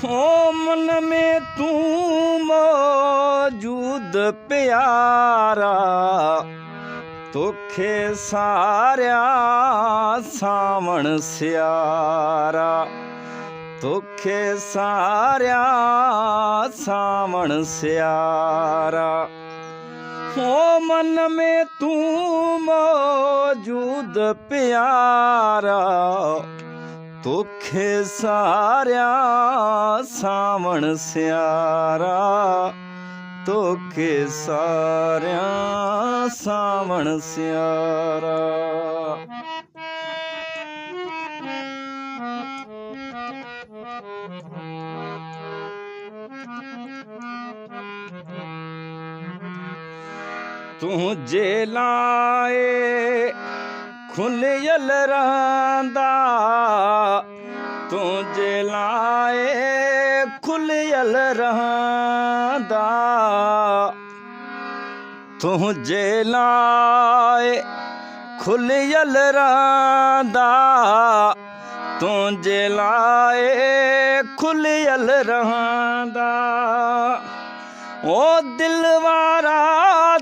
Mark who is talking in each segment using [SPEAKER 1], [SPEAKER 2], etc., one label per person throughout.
[SPEAKER 1] ओ मन में तू मौजूद प्यारा, तोखे सारिया सावण सियारा, तोखे सारिया सावण सियारा। ओ मन में तू मौजूद प्यारा, तोखे सारिया सावण सियारा, तोखे सारिया सावण सियारा। तूं जे लाए खुलियल रहंदा, तूं जे लाए खुलियल रहंदा, तूं जे लाए खुलियल रहंदा, तूं जे लाए खुलियल रहंदा। ओ दिल वारा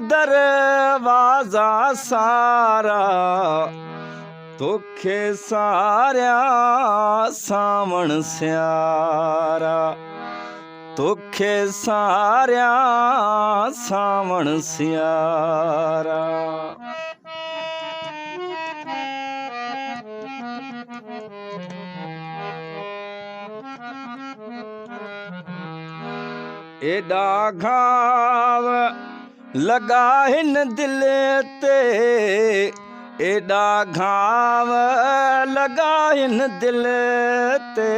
[SPEAKER 1] दरवाजा सारा, तोखे सारिया सावण सियारा, तोखे सारिया सावण सियारा। एॾा घाव लॻा हिन दिल ते, एॾा घाव लॻा हिन दिल ते,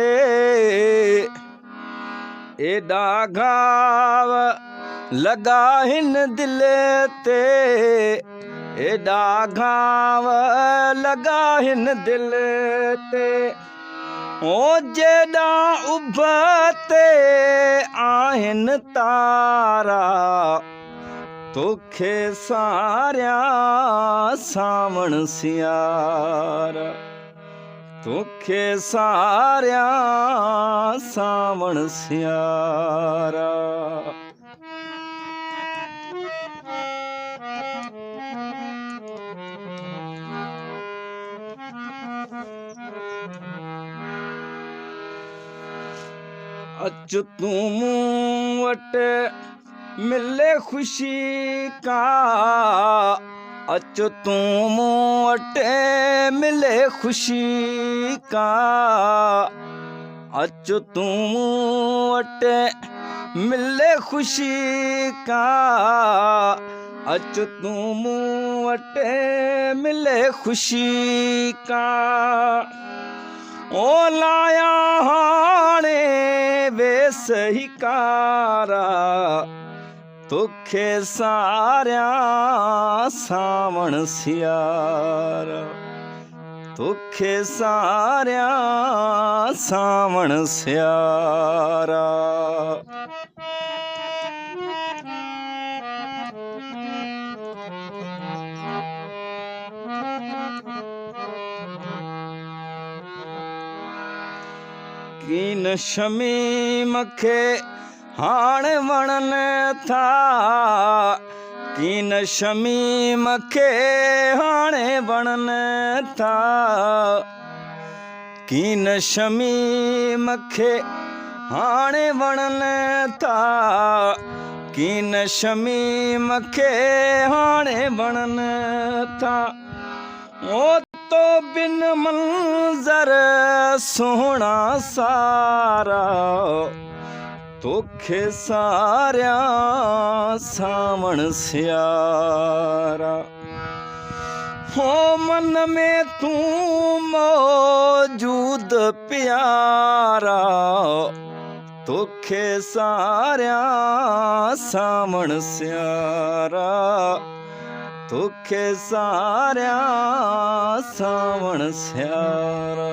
[SPEAKER 1] एॾा घाव लॻा हिन दिल ते, एॾा घाव लॻा हिन दिल ते। ओ जेॾा उभते आहिनि तारा, तोखे सारिया सावण सियारा, तोखे सारिया सावण सियारा। अच तूं मूं वटि मिले ख़ुशी का, अच तूं मूं वटि मिले ख़ुशी का, अच तूं मूं वटि मिले ख़ुशी का, अच तूं मूं वटि मिले ख़ुशी का। ओ लाया हाणे वेस ही कारा, तोखे सारिया सावण सियारा, तोखे सारिया सावण सियारा। कीन शमीम खे हाणे वणनि था, कीन शमीम खे हाणे वणनि था, कीन शमीम खे हाणे वणनि था, कीन शमीम खे हाणे वणनि था। ओ तो बिन मंज़र सोहणा सारा, तोखे सारिया सावण सियारा। हो मन में तू मौजूद प्यारा, तोखे सारिया सावण सियारा, तोखे सारिया सावण सियारा।